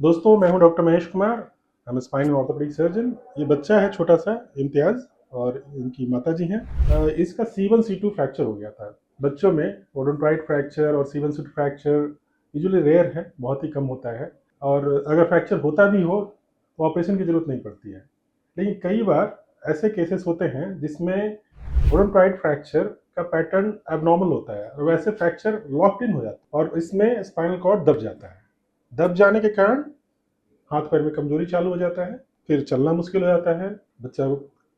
दोस्तों, मैं हूं डॉक्टर महेश कुमार। हम स्पाइन एंड ऑर्थोपेडिक सर्जन। ये बच्चा है छोटा सा इम्तियाज और इनकी माता जी हैं। इसका C1 C2 फ्रैक्चर हो गया था। बच्चों में ओडोंटॉइड फ्रैक्चर और C1 C2 fracture usually rare है, बहुत ही कम होता है। और अगर फ्रैक्चर होता भी हो तो ऑपरेशन की जरूरत नहीं पड़ती है। लेकिन कई बार ऐसे केसेस होते हैं जिसमें ओडोंटॉइड फ्रैक्चर का पैटर्न एबनॉर्मल होता है और वैसे फ्रैक्चर लॉक्ड इन हो जाता है और इसमें स्पाइनल कॉर्ड दब जाता है। दब जाने के कारण हाथ पैर में कमजोरी चालू हो जाता है, फिर चलना मुश्किल हो जाता है, बच्चा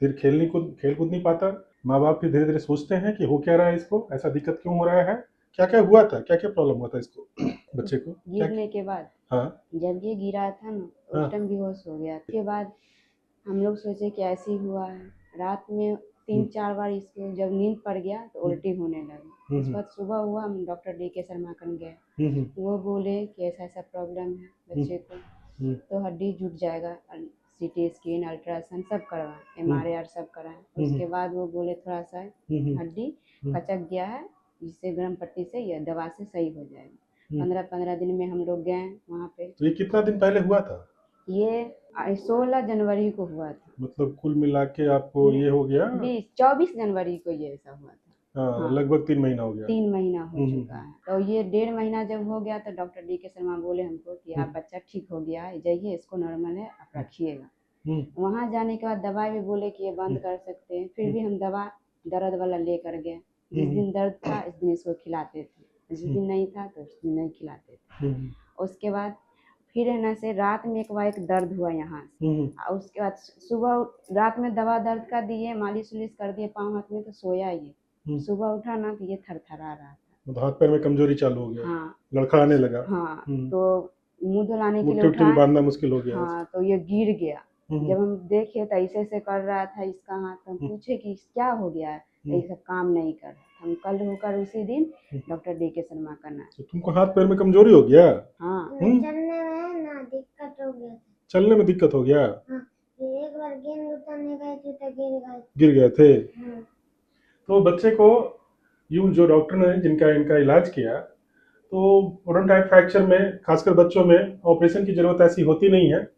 फिर खेल कूद नहीं पाता। माँ बाप फिर धीरे धीरे सोचते हैं कि हो क्या रहा है इसको, ऐसा दिक्कत क्यों हो रहा है, क्या क्या हुआ था, क्या क्या प्रॉब्लम हुआ था इसको बच्चे को गिरने के बाद हाँ जब ये गिरा था ना हाँ उस टाइम बेहोश हो गया। उसके बाद हम लोग सोचे कि ऐसे ही हुआ है। रात में 3-4 बार इसको जब नींद पड़ गया तो उल्टी होने लगी। इस बाद सुबह हुआ हम डॉक्टर DK शर्मा कन गए। वो बोले कि ऐसा ऐसा प्रॉब्लम है बच्चे को, तो हड्डी जुट जाएगा। CT स्कैन, अल्ट्रासाउंड सब करवाएं, MRI सब कराएं। उसके बाद वो बोले थोड़ा सा हड्डी कचक गया है, जिससे गर्म पट्टी से या दवा से सही हो जाएगा। 15-15 दिन में हम लोग गए वहाँ पे। तो ये कितना दिन पहले हुआ था? ये 16 जनवरी को हुआ था। मतलब कुल मिला के आपको ये हो गया 24 जनवरी को ये ऐसा हुआ था। हाँ, लगभग 3 महीना हो गया। 3 महीना हो चुका है। तो ये 1.5 महीना जब हो गया तो डॉक्टर DK शर्मा बोले हमको कि आप बच्चा ठीक हो गया है, जाइए इसको नॉर्मल है आप रखिएगा। वहाँ जाने के बाद दवाई भी बोले कि ये बंद कर सकते हैं, फिर भी हम दवा दर्द वाला लेकर गए। जिस दिन दर्द था इस दिन इसको खिलाते थे, जिस दिन नहीं था तो उस दिन नहीं खिलाते थे। उसके बाद फिर है ना से रात में एक बार एक दर्द हुआ यहाँ से। उसके बाद सुबह रात में दवा दर्द का दिए, मालिश उलिश कर दिए पाँव हाथ में, तो सोया ये। सुबह उठा ना तो ये थरथरा रहा था, मतलब हाथ पैर में कमजोरी चालू हो गया। हाँ लड़खड़ाने लगा। हाँ। तो मुंह धुलाने के लिए मुट्ठी उट्ठी भी उठा, बांधना मुश्किल हो गया। हाँ तो ये गिर गया। जब हम देखे तो ऐसे ऐसे कर रहा था इसका हाथ, हम पूछे कि क्या हो गया है, तो ये सब काम नहीं कर रहा। हम कल होकर उसी दिन डॉक्टर DK शर्मा का ना। तो तुमको हाथ पैर में कमजोरी हो गया? हाँ, चलने में ना दिक्कत हो गया। चलने में दिक्कत हो गया? हाँ, एक बार गेंद उतारने गए थे तो गिर गए थे। हाँ। तो बच्चे को यूं जो डॉक्टर ने जिनका इनका इलाज किया, तो ओडोंटाइड फ्रैक्चर में खासकर बच्चों में ऑपरेशन की जरूरत ऐसी होती नहीं है,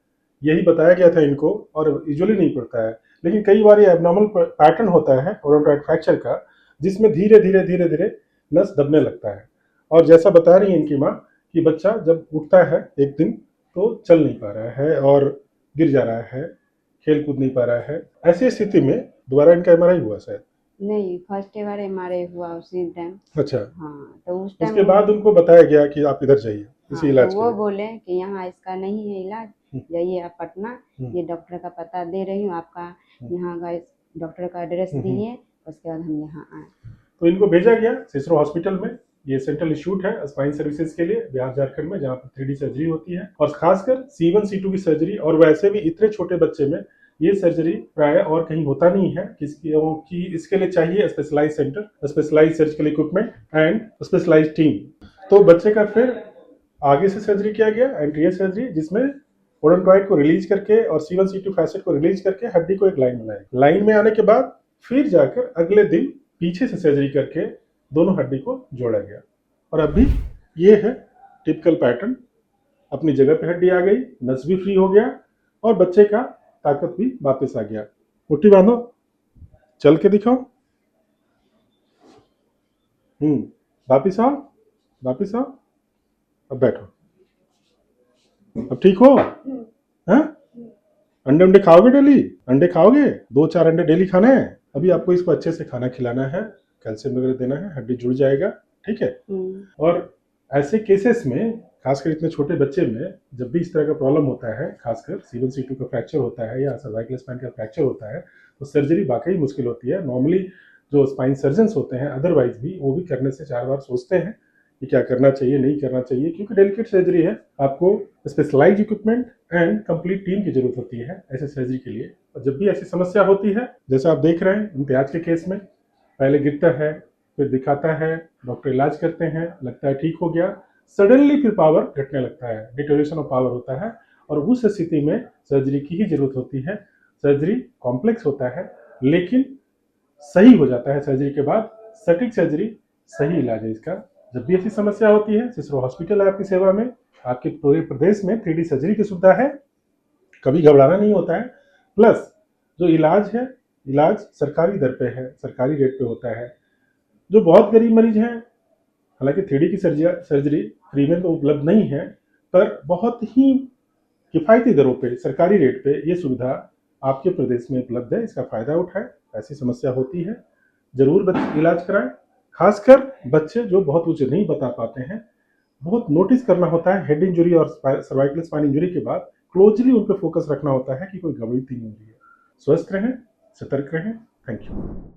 यही बताया गया था इनको, और यूजुअली नहीं पड़ता है। लेकिन कई बार ये एबनॉर्मल पैटर्न होता है ओडोंटाइड फ्रैक्चर का, जिसमें धीरे धीरे धीरे धीरे नस दबने लगता है। और जैसा बता रही है इनकी माँ कि बच्चा जब उठता है एक दिन तो चल नहीं पा रहा है और गिर जा रहा है, खेल कूद नहीं पा रहा है। ऐसी स्थिति में दोबारा इनका MRI हुआ शायद? नहीं, फर्स्ट बार MRI हुआ उसी टाइम। अच्छा। हाँ, तो उस टाइम उसके बाद उनको बताया गया कि आप इधर जाइए इसी हाँ, इलाज तो के वो लिए। बोले कि यहाँ इसका नहीं है इलाज, जाइए आप पटना, ये डॉक्टर का पता दे रही हूँ आपका, यहाँ का डॉक्टर का एड्रेस दिए। उसके बाद हम यहाँ आए। तो इनको भेजा गया सिसरो हॉस्पिटल में। ये सेंट्रल इंस्टीट्यूट है स्पाइन सर्विसेज के लिए बिहार झारखंड में, जहाँ पर 3D सर्जरी होती है और खासकर C1 C2 की सर्जरी। और वैसे भी इतने छोटे बच्चे में ये सर्जरी प्राय और कहीं होता नहीं है, क्योंकि इसके लिए चाहिए specialise centre, specialise surgical equipment and specialise team. तो बच्चे का फिर आगे से सर्जरी किया गया, एंटीरियर सर्जरी, जिसमें ओडोंटॉइड को रिलीज करके और C1 C2 फैसेट को रिलीज करके हड्डी को एक लाइन बनाई। लाइन में आने के बाद फिर जाकर अगले दिन पीछे से सर्जरी करके दोनों हड्डी को जोड़ा गया। और अभी ये है टिपिकल पैटर्न, अपनी जगह पे हड्डी आ गई, नस भी फ्री हो गया और बच्चे का ताकत भी वापस आ गया। मुट्ठी बांधो, चल के दिखाओ। वापिस आओ, वापिस आओ। अब बैठो। अब ठीक हो? हैं? अंडे खाओगे डेली? अंडे खाओगे? 2-4 अंडे डेली खाना है। अभी आपको इसको अच्छे से खाना खिलाना है, कैल्शियम वगैरह देना है, हड्डी जुड़ जाएगा, ठीक है। और ऐसे केसेस में खासकर इतने छोटे बच्चे में जब भी इस तरह का प्रॉब्लम होता है, खासकर C1 C2 का फ्रैक्चर होता है या सर्वाइकल स्पाइन का फ्रैक्चर होता है, तो सर्जरी वाकई मुश्किल होती है। नॉर्मली जो स्पाइन सर्जन होते हैं अदरवाइज भी, वो भी करने से 4 बार सोचते हैं कि क्या करना चाहिए, नहीं करना चाहिए, क्योंकि डेलिकेट सर्जरी है। आपको specialise equipment and complete team की जरूरत होती है ऐसे सर्जरी के लिए। और जब भी ऐसी समस्या होती है, जैसा आप देख रहे हैं इम्तियाज के केस में, पहले गिरता है, फिर दिखाता है, डॉक्टर इलाज करते हैं, लगता है ठीक हो गया, सडनली फिर पावर घटने लगता है, डिटोरेशन ऑफ पावर होता है, और उस स्थिति में सर्जरी की ही जरूरत होती है। सर्जरी कॉम्प्लेक्स होता है लेकिन सही हो जाता है सर्जरी के बाद। सटीक सर्जरी सही इलाज है इसका। जब भी ऐसी समस्या होती है, सिसरो हॉस्पिटल है आपकी सेवा में। आपके पूरे प्रदेश में 3D सर्जरी की सुविधा है, कभी घबराना नहीं होता है। प्लस जो इलाज है, इलाज सरकारी दर पे है, सरकारी रेट पे होता है। जो बहुत गरीब मरीज हैं, हालांकि 3D की सर्जरी फ्री में तो उपलब्ध नहीं है, पर बहुत ही किफ़ायती दरों पे, सरकारी रेट पे ये सुविधा आपके प्रदेश में उपलब्ध है। इसका फ़ायदा उठाएं। ऐसी समस्या होती है, ज़रूर बच्चे इलाज कराएं। खासकर बच्चे जो बहुत कुछ नहीं बता पाते हैं, बहुत नोटिस करना होता है। हेड इंजरी और सर्वाइकल स्पाइन इंजरी के बाद क्लोजली उन पर फोकस रखना होता है कि कोई गड़बड़ी तो नहीं हो रही है। स्वस्थ रहें, सतर्क रहें। Thank you.